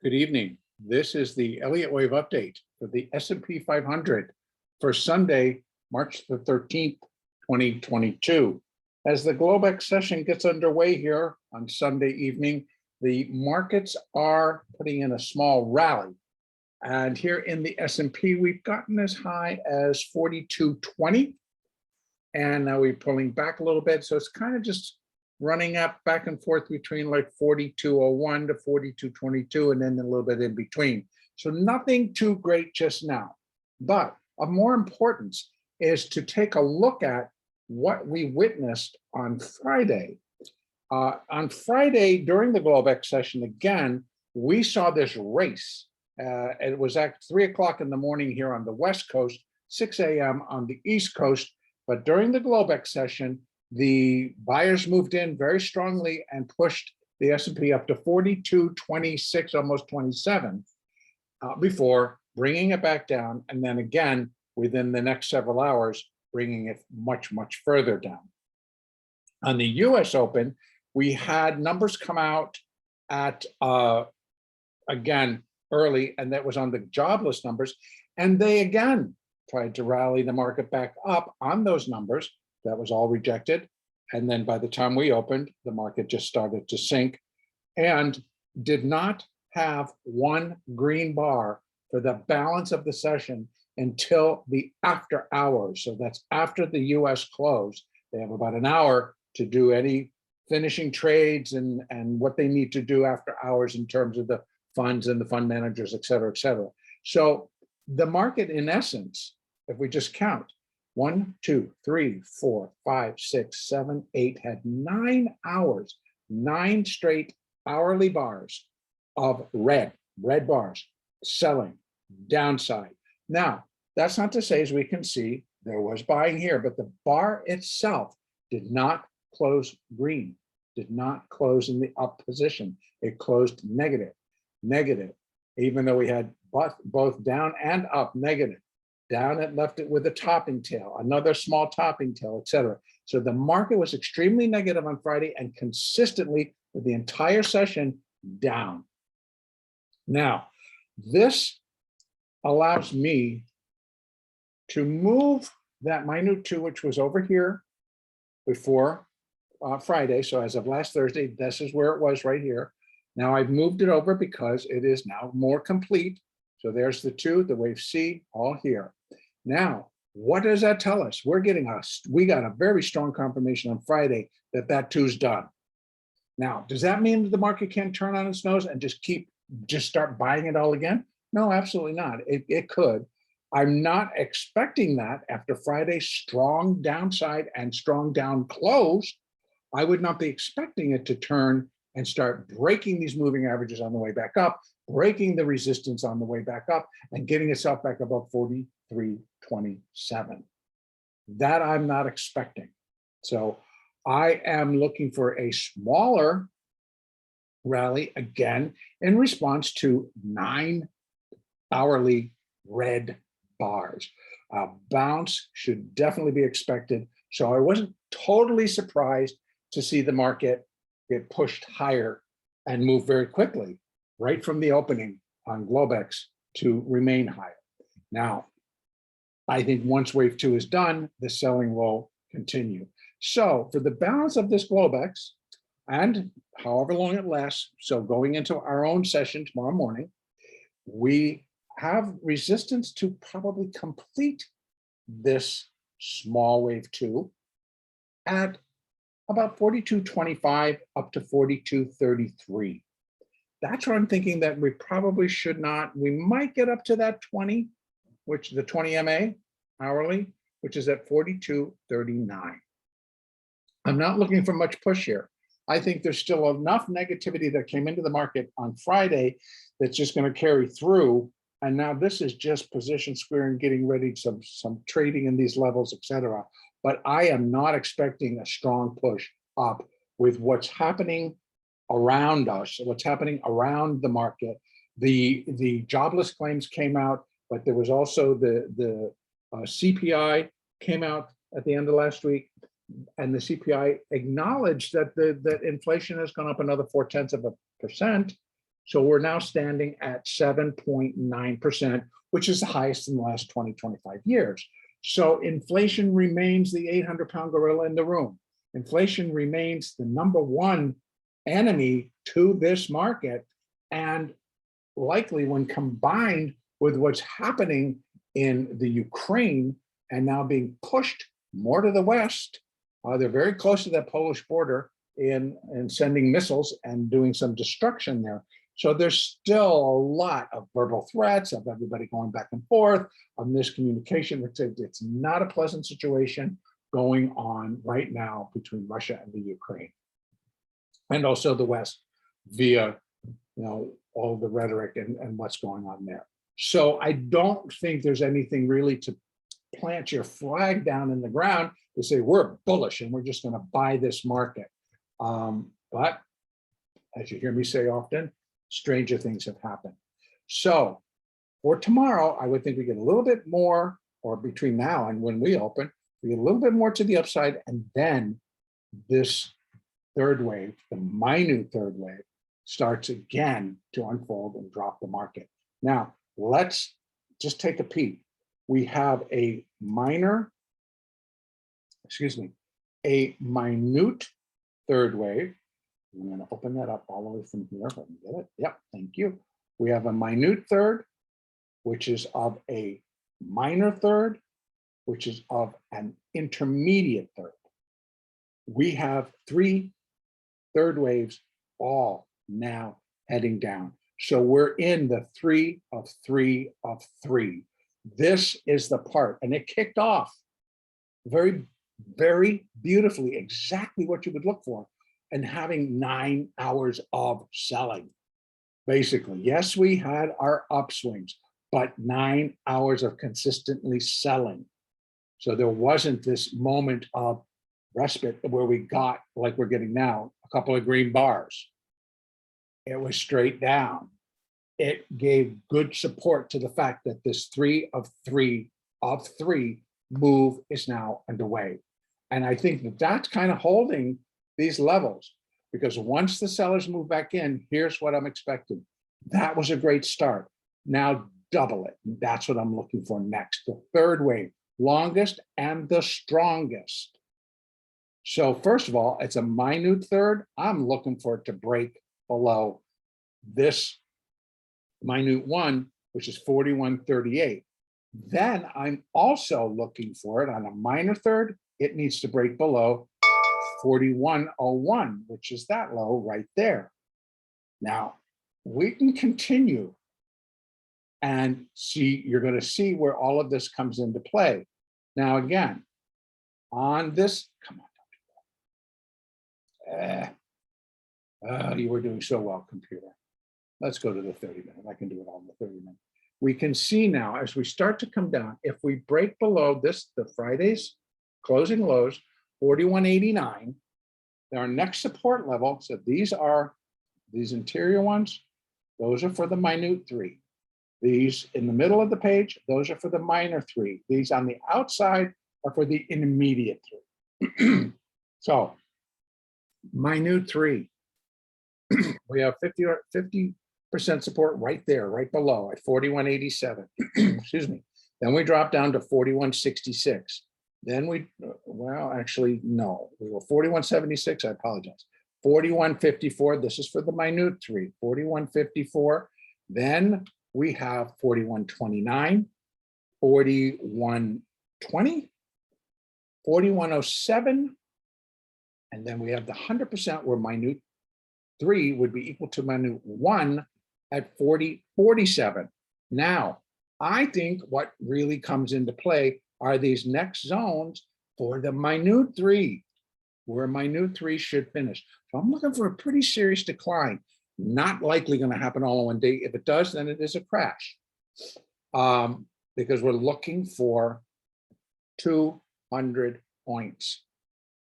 Good evening. This is the Elliott Wave update for the S&P 500 for Sunday, March the 13th, 2022. As the Globex session gets underway here on Sunday evening, the markets are putting in a small rally. And here in the S&P, we've gotten as high as 4220. And now we're pulling back a little bit. So it's kind of just running up back and forth between like 4201 to 4222 and then a little bit in between. So nothing too great just now. But of more importance is to take a look at what we witnessed on Friday. On Friday, during the Globex session, again, we saw this race. It was at 3 o'clock in the morning here on the West Coast, 6 a.m. on the East Coast. But during the Globex session, the buyers moved in very strongly and pushed the S&P up to 4226, almost 27, before bringing it back down. And then again, within the next several hours, bringing it much, much further down. On the US Open, we had numbers come out at, again, early, and that was on the jobless numbers. And they again tried to rally the market back up on those numbers. That was all rejected. And then by the time we opened, the market just started to sink and did not have one green bar for the balance of the session until the after hours. So that's after the US close. They have about an hour to do any finishing trades and what they need to do after hours in terms of the funds and the fund managers, et cetera, et cetera. So the market, in essence, if we just count, 1, 2, 3, 4, 5, 6, 7, 8, had 9 hours, 9 straight hourly bars of red bars, selling, downside. Now, that's not to say, as we can see, there was buying here, but the bar itself did not close green, did not close in the up position. It closed negative, even though we had both down and up negative. Down, it left it with a topping tail, another small topping tail, et cetera. So the market was extremely negative on Friday and consistently for the entire session down. Now, this allows me to move that minute 2, which was over here before Friday. So as of last Thursday, this is where it was right here. Now I've moved it over because it is now more complete. So there's the 2, the wave C, all here. Now, what does that tell us? We got a very strong confirmation on Friday that 2's done. Now, does that mean that the market can't turn on its nose and just start buying it all again? No, absolutely not. It could. I'm not expecting that after Friday's strong downside and strong down close. I would not be expecting it to turn and start breaking these moving averages on the way back up, breaking the resistance on the way back up, and getting itself back above 4327. That I'm not expecting. So I am looking for a smaller rally again in response to 9 hourly red bars. A bounce should definitely be expected. So I wasn't totally surprised to see the market get pushed higher and move very quickly right from the opening on Globex to remain higher. Now, I think once wave 2 is done, the selling will continue. So for the balance of this Globex, and however long it lasts, so going into our own session tomorrow morning, we have resistance to probably complete this small wave 2 at about 42.25 up to 42.33. That's where I'm thinking that we probably should not. We might get up to that 20, which the 20 MA hourly, which is at 42.39. I'm not looking for much push here. I think there's still enough negativity that came into the market on Friday that's just going to carry through. And now this is just position squaring, getting ready, some trading in these levels, et cetera. But I am not expecting a strong push up with what's happening around us, what's happening around the market. The jobless claims came out, but there was also the CPI came out at the end of last week, and the CPI acknowledged that that inflation has gone up another 0.4%, So we're now standing at 7.9%, which is the highest in the last 20, 25 years. So inflation remains the 800-pound gorilla in the room. Inflation remains the number one enemy to this market. And likely when combined with what's happening in the Ukraine and now being pushed more to the west, they're very close to that Polish border in sending missiles and doing some destruction there. So there's still a lot of verbal threats of everybody going back and forth, of miscommunication. It's not a pleasant situation going on right now between Russia and the Ukraine. And also the West via, all the rhetoric and what's going on there. So I don't think there's anything really to plant your flag down in the ground to say we're bullish and we're just going to buy this market. But as you hear me say often, stranger things have happened. So for tomorrow, I would think we get a little bit more, or between now and when we open, we get a little bit more to the upside, and then this third wave, the minute third wave, starts again to unfold and drop the market. Now, let's just take a peek. We have a minute third wave. I'm going to open that up all the way from here. If I can get it. Yep, thank you. We have a minute third, which is of a minor third, which is of an intermediate third. We have three third waves all now heading down. So we're in the 3 of 3 of 3. This is the part, and it kicked off very, very beautifully, exactly what you would look for, and having 9 hours of selling. Basically, yes, we had our upswings, but 9 hours of consistently selling. So there wasn't this moment of respite where we got, like we're getting now, a couple of green bars. It was straight down. It gave good support to the fact that this 3 of 3 of 3 move is now underway. And I think that that's kind of holding these levels, because once the sellers move back in, here's what I'm expecting. That was a great start. Now double it. That's what I'm looking for next. The third wave, longest and the strongest. So first of all, it's a minute third. I'm looking for it to break below this minute one, which is 41.38. Then I'm also looking for it on a minor third. It needs to break below 41.01, which is that low right there. Now we can continue and see, you're going to see where all of this comes into play. Now, again, on this, come on, you were doing so well, computer. Let's go to the 30-minute. I can do it all in the 30-minute. We can see now as we start to come down, if we break below this, the Friday's closing lows, 41.89, our next support level, so these are these interior ones, those are for the minute 3. These in the middle of the page, those are for the minor 3. These on the outside are for the intermediate 3. So minute 3, we have 50% support right there, right below at 41.87. Excuse me. Then we drop down to 41.66. Then we, well, actually, no, we were 41.76. I apologize. 41.54. This is for the minute 3. 41.54. Then we have 41.29, 41.20, 41.07. And then we have the 100% where minute 3 would be equal to minute 1 at 40.47. Now, I think what really comes into play are these next zones for the minute 3, where minute 3 should finish. So I'm looking for a pretty serious decline. Not likely going to happen all in one day. If it does, then it is a crash, because we're looking for 200 points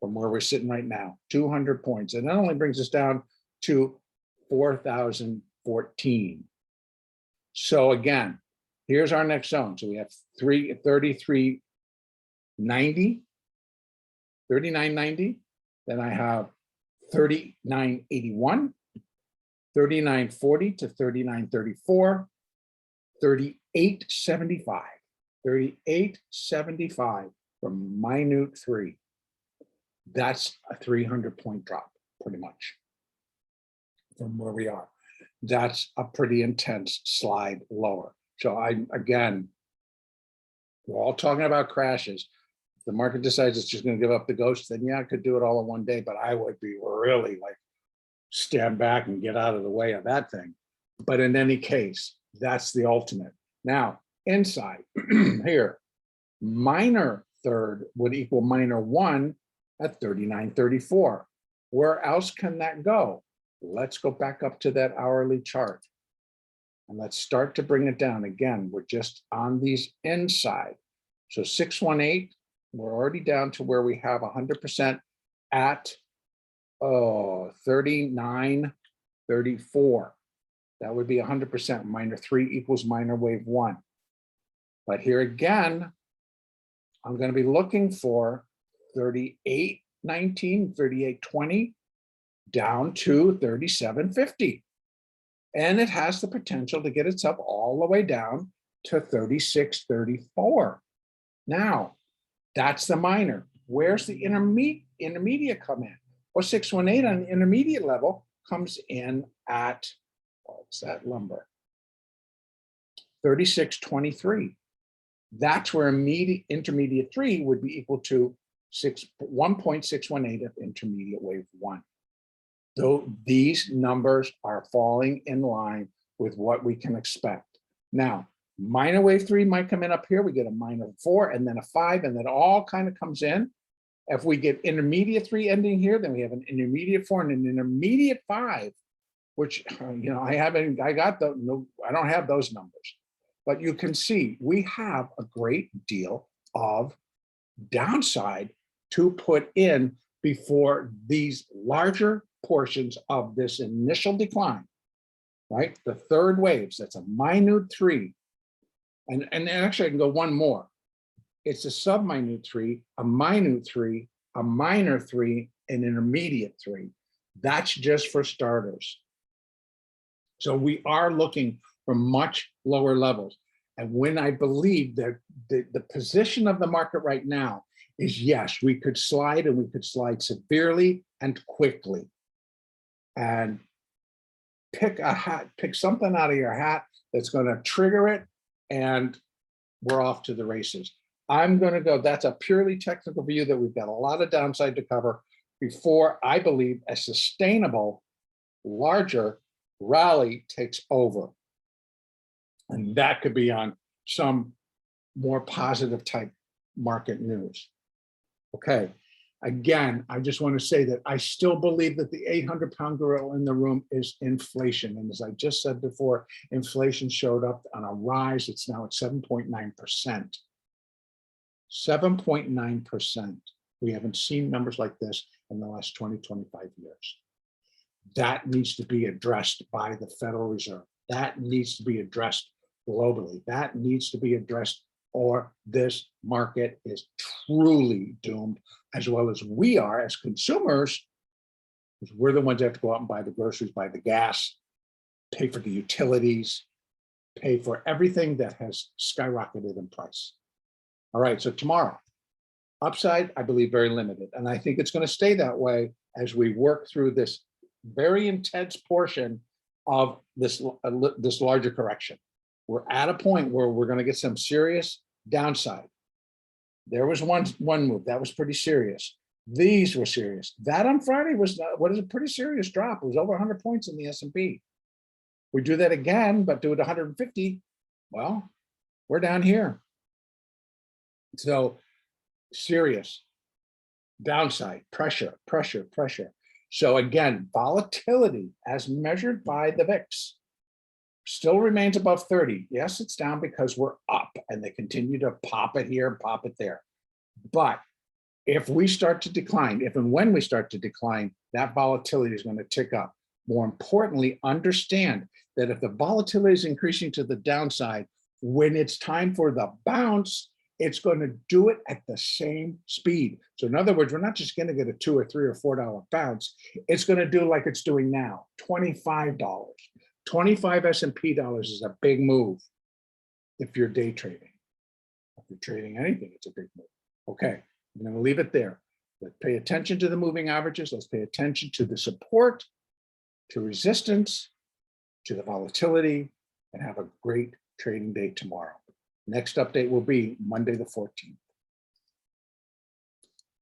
from where we're sitting right now, 200 points. And that only brings us down to 4,014. So again, here's our next zone. So we have 33.90, 39.90. Then I have 39.81, 39.40 to 39.34, 38.75, 38.75 from minute 3. That's a 300-point drop, pretty much, from where we are. That's a pretty intense slide lower. So again, we're all talking about crashes. If the market decides it's just going to give up the ghost, then yeah, I could do it all in one day, but I would be really like, stand back and get out of the way of that thing. But in any case, that's the ultimate. Now, inside here, minor third would equal minor 1 at 39.34. Where else can that go? Let's go back up to that hourly chart. And let's start to bring it down. Again, we're just on these inside. So 618, we're already down to where we have 100% at 39.34. That would be 100%. Minor 3 equals minor wave 1. But here again, I'm going to be looking for 38.19, 38.20 down to 37.50. And it has the potential to get itself all the way down to 36.34. Now, that's the minor. Where's the intermediate come in? Well, 618 on the intermediate level comes in at, what's that number? 36.23. That's where intermediate 3 would be equal to 1.618 of intermediate wave 1. Though these numbers are falling in line with what we can expect. Now, minor wave 3 might come in up here. We get a minor 4 and then a 5, and then all kind of comes in. If we get intermediate 3 ending here, then we have an intermediate 4 and an intermediate 5, which, you know, I don't have those numbers. But you can see we have a great deal of downside to put in before these larger portions of this initial decline, right? The third waves, that's a minute 3. And actually I can go one more. It's a subminute 3, a minute 3, a minor 3, and intermediate 3. That's just for starters. So we are looking for much lower levels. And when I believe that the position of the market right now is, yes, we could slide, and we could slide severely and quickly. And pick something out of your hat that's going to trigger it, and we're off to the races. I'm going to go, that's a purely technical view that we've got a lot of downside to cover before I believe a sustainable, larger rally takes over. And that could be on some more positive type market news. Okay. Again, I just want to say that I still believe that the 800-pound gorilla in the room is inflation. And as I just said before, inflation showed up on a rise. It's now at 7.9%. 7.9%. We haven't seen numbers like this in the last 20, 25 years. That needs to be addressed by the Federal Reserve. That needs to be addressed globally. That needs to be addressed, or this market is truly doomed, as well as we are as consumers, because we're the ones that have to go out and buy the groceries, buy the gas, pay for the utilities, pay for everything that has skyrocketed in price. All right, so tomorrow, upside, I believe very limited. And I think it's going to stay that way as we work through this very intense portion of this larger correction. We're at a point where we're going to get some serious downside. There was one move that was pretty serious. These were serious. That on Friday was a pretty serious drop. It was over 100 points in the S&P. We do that again, but do it 150. Well, we're down here. So serious downside, pressure. So again, volatility as measured by the VIX still remains above 30. Yes, it's down because we're up and they continue to pop it here and pop it there. But if we start to decline, if and when we start to decline, that volatility is going to tick up. More importantly, understand that if the volatility is increasing to the downside, when it's time for the bounce, it's going to do it at the same speed. So in other words, we're not just going to get a $2 or $3 or $4 bounce. It's going to do like it's doing now, $25. 25 S&P dollars is a big move if you're day trading. If you're trading anything, it's a big move. Okay, I'm going to leave it there. Let's pay attention to the moving averages. Let's pay attention to the support, to resistance, to the volatility, and have a great trading day tomorrow. Next update will be Monday the 14th.